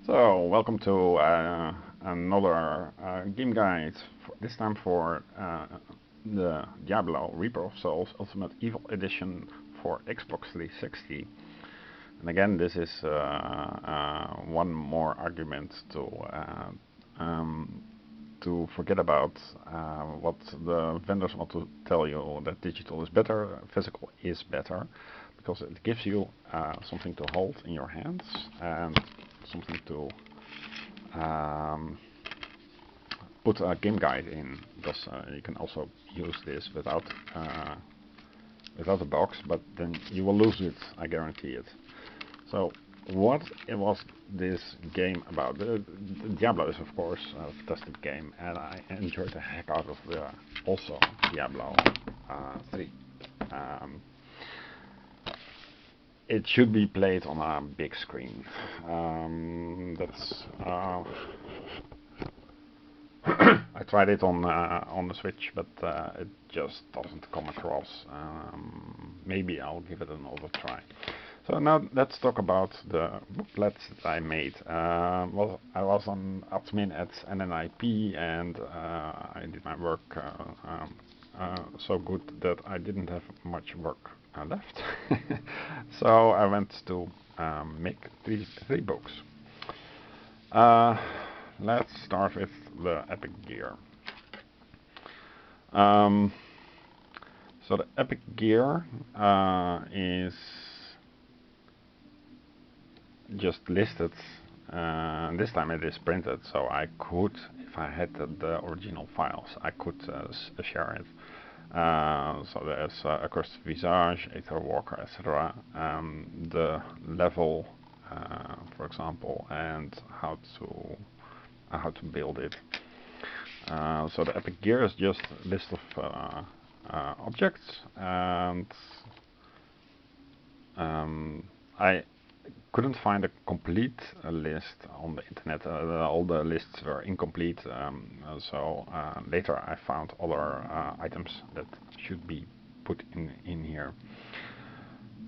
So, welcome to another game guide, this time for the Diablo Reaper of Souls Ultimate Evil Edition for Xbox 360. And again, this is one more argument to forget about what the vendors want to tell you, that digital is better, physical is better, because it gives you something to hold in your hands and something to put a game guide in, because you can also use this without a box, but then you will lose it, I guarantee it. So what was this game about? The Diablo is of course a fantastic game, and I enjoyed the heck out of also Diablo 3. It should be played on a big screen. I tried it on the Switch, but it just doesn't come across. Maybe I'll give it another try. So now let's talk about the booklets that I made. Well, I was an admin at NNIP, and I did my work so good that I didn't have much work left. So I went to make three books. Let's start with the Epic Gear. So the Epic Gear is just listed. This time it is printed, so I could, if I had the original files, I could share it. So there's Accursed Visage, Aether Walker, etc. The level, for example, and how to build it. So the Epic Gear is just a list of objects, and I couldn't find a complete list on the internet. All the lists were incomplete, so later I found other items that should be put in here.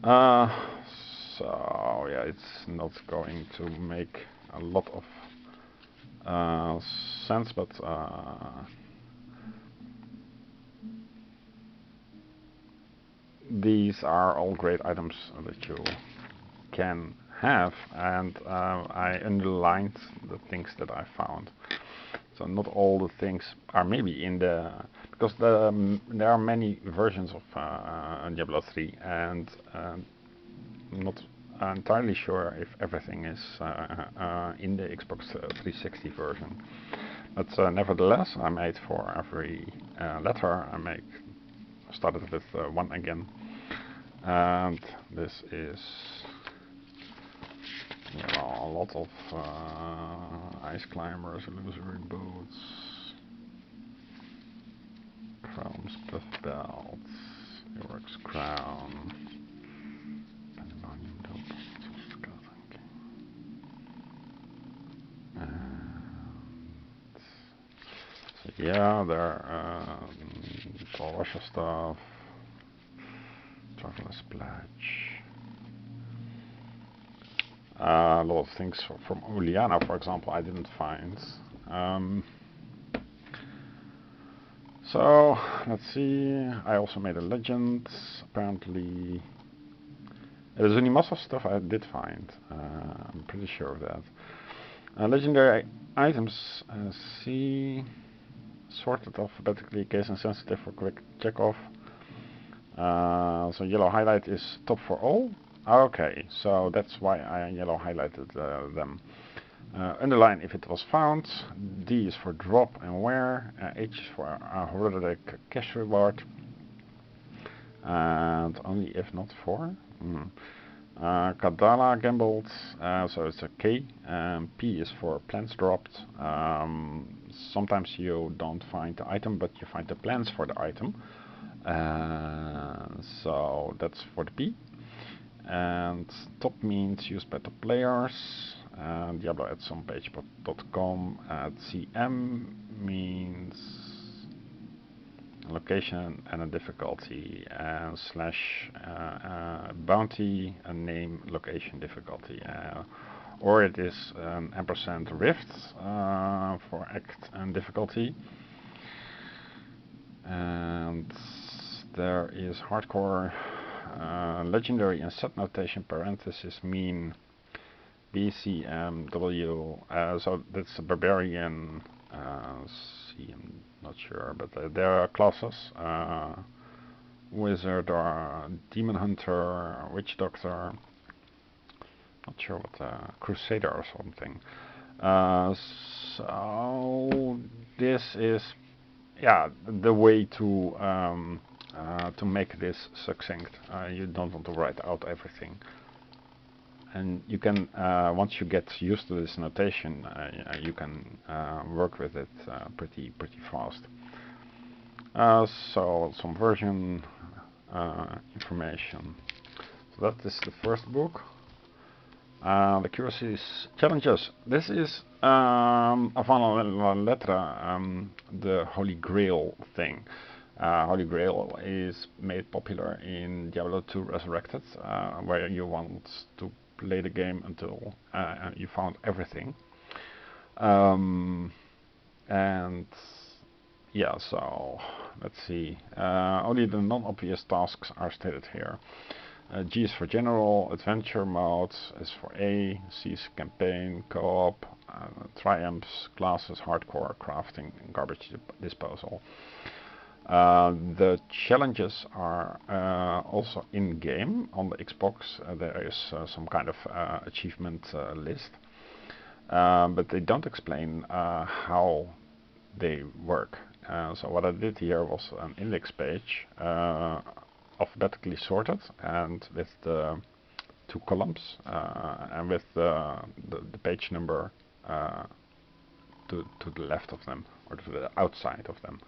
So yeah, it's not going to make a lot of sense, but these are all great items that you can have, and I underlined the things that I found. So not all the things are maybe in the, because there are many versions of Diablo 3, and I'm not entirely sure if everything is in the Xbox 360 version. But nevertheless, I made for every letter I started with one again, and this is, you know, a lot of ice climbers, illusory boots, chromes, buff belts, York's crown, pandemonium dope, so yeah, there are Paul Russia stuff, Traveler's Pledge. A lot of things from Uliana, for example, I didn't find. So let's see. I also made a legend. Apparently, the Zunimasa stuff I did find. I'm pretty sure of that. Legendary items. See, sorted alphabetically, case insensitive for quick checkoff. So yellow highlight is top for all. Okay, so that's why I yellow highlighted them. Underline if it was found. D is for drop and where. H is for horrific cash reward. And only if not for. Kadala gambled, so it's a K. P is for plans dropped. Sometimes you don't find the item, but you find the plans for the item. So that's for the P. And top means used by top players. Diablo at somepage.com. CM means location and a difficulty, and slash bounty, a name, location, difficulty. or it is an ampersand rift for act and difficulty. And there is hardcore, legendary and set notation parenthesis mean BCMW, so that's a barbarian, C, I'm not sure, but there are classes, wizard or demon hunter, witch doctor, not sure what, crusader or something. So this is, yeah, the way to make this succinct. You don't want to write out everything. And you can, once you get used to this notation, you can work with it pretty fast. So some version information. So that is the first book. The curiosities challenges. This is avant la lettre, the Holy Grail thing. Holy Grail is made popular in Diablo 2 Resurrected, where you want to play the game until you found everything. And yeah, so let's see. Only the non-obvious tasks are stated here. G is for general, adventure mode, S for A, C is campaign, co-op, triumphs, classes, hardcore, crafting, and garbage disposal. The challenges are also in-game. On the Xbox there is some kind of achievement list, but they don't explain how they work. So what I did here was an index page, alphabetically sorted, and with the 2 columns, and with the page number to the left of them, or to the outside of them.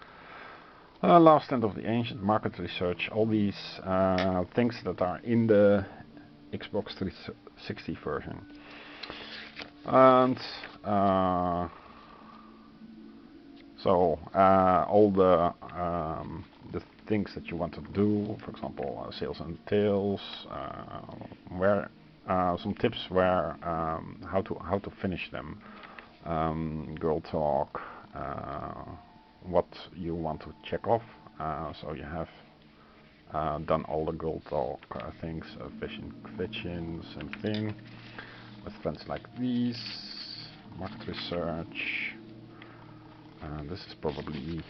Last End of the Ancient, market research, all these things that are in the Xbox 360 version. And so all the things that you want to do, for example, sales and tales, where some tips where how to finish them, girl talk, what you want to check off. So you have done all the girl talk things, fishing, same thing, with friends like these, market research. This is probably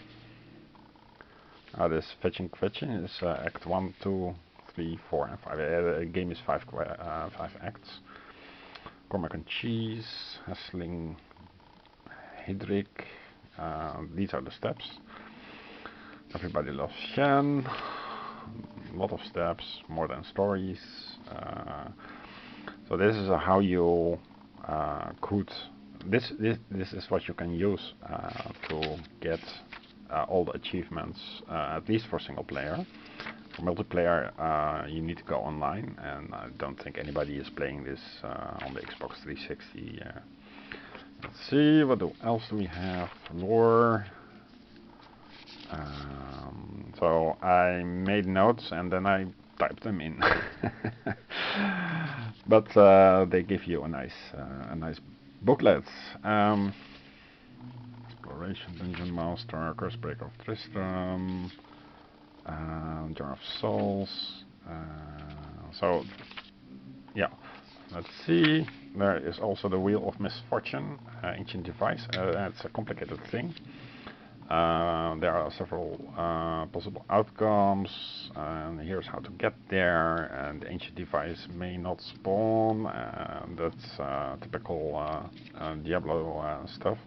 this fetching is act 1, 2, 3, 4, and 5. The game is 5 acts. Cormac and cheese, hustling, Hydric. These are the steps. Everybody loves Shen. A lot of steps, more than stories. So this is how you could. This is what you can use to get all the achievements, at least for single player. For multiplayer, you need to go online, and I don't think anybody is playing this on the Xbox 360. Let's see, what else do we have? Lore. So I made notes and then I typed them in. But they give you a nice booklet. Exploration, Dungeon Master, Cursebreaker of Tristram, Jar of Souls. So yeah, let's see. There is also the Wheel of Misfortune, ancient device. It's a complicated thing. There are several possible outcomes, and here's how to get there. And the ancient device may not spawn. That's typical Diablo stuff.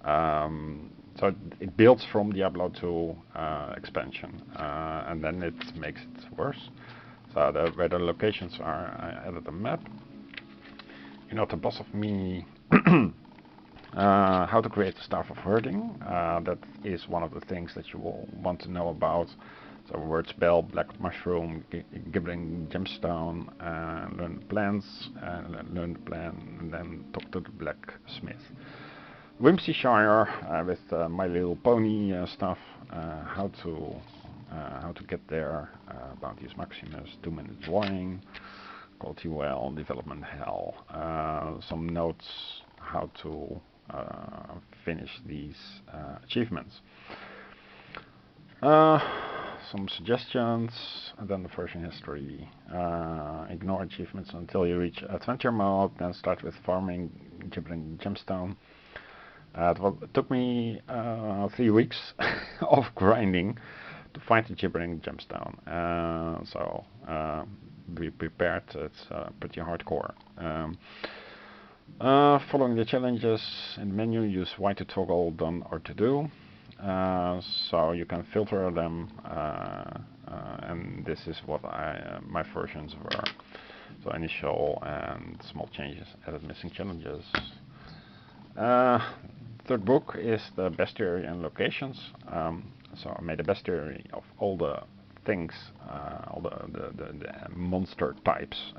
So it builds from Diablo 2 expansion, and then it makes it worse. So where the locations are, I added a map. You're not the boss of me. How to create the Staff of Herding. That is one of the things that you will want to know about. So word spell, black mushroom, gibbering gemstone, learn the plans, learn the plan, and then talk to the blacksmith. Whimsyshire with My Little Pony stuff. How to get there. Bounteous Maximus, 2 minutes warning. quality well, development hell, some notes how to finish these achievements. Some suggestions, and then the version history. Ignore achievements until you reach adventure mode, then start with farming gibbering gemstone. It took me 3 weeks of grinding to find the gibbering gemstone. So be prepared, it's pretty hardcore. Following the challenges in the menu, use Y to toggle done or to do. So you can filter them, and this is what my versions were. So initial and small changes, edit missing challenges. Third book is the bestiary and locations. So I made a bestiary of all the things, all the monster types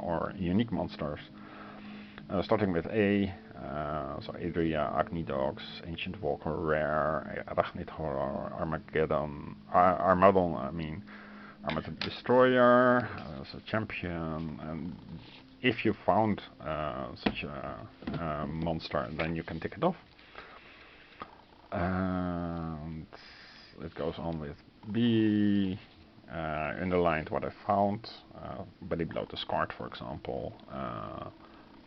or unique monsters. Starting with A, so Adria, Agni Dogs, Ancient Walker, Rare, Arachnid Horror, Armageddon, Armageddon Destroyer, so Champion, and if you found such a monster, then you can tick it off. And it goes on with B, underlined what I found, belly blow to scarred, for example,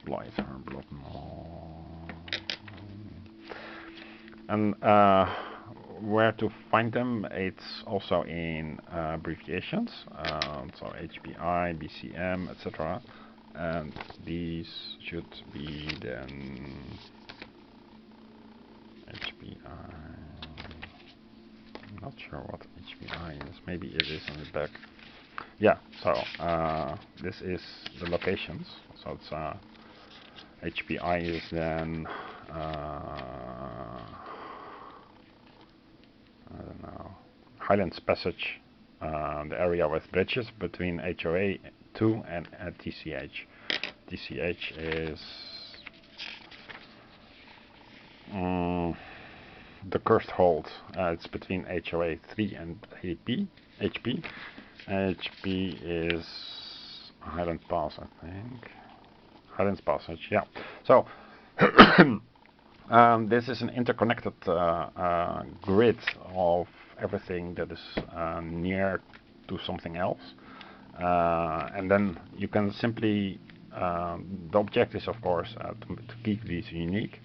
Blighter, Blood Maw, and where to find them, it's also in abbreviations, so HPI, BCM, etc. And these should be then HPI. I'm not sure what HPI is. Maybe it is on the back. Yeah. So this is the locations. So it's HPI is then I don't know, Highlands Passage, the area with bridges between HOA 2 and TCH. TCH is the Cursed Hold. It's between HOA 3 and HP. HP is Highland Pass, I think. Highlands Passage, yeah. So this is an interconnected grid of everything that is near to something else. And then you can simply, the object is of course to keep these unique.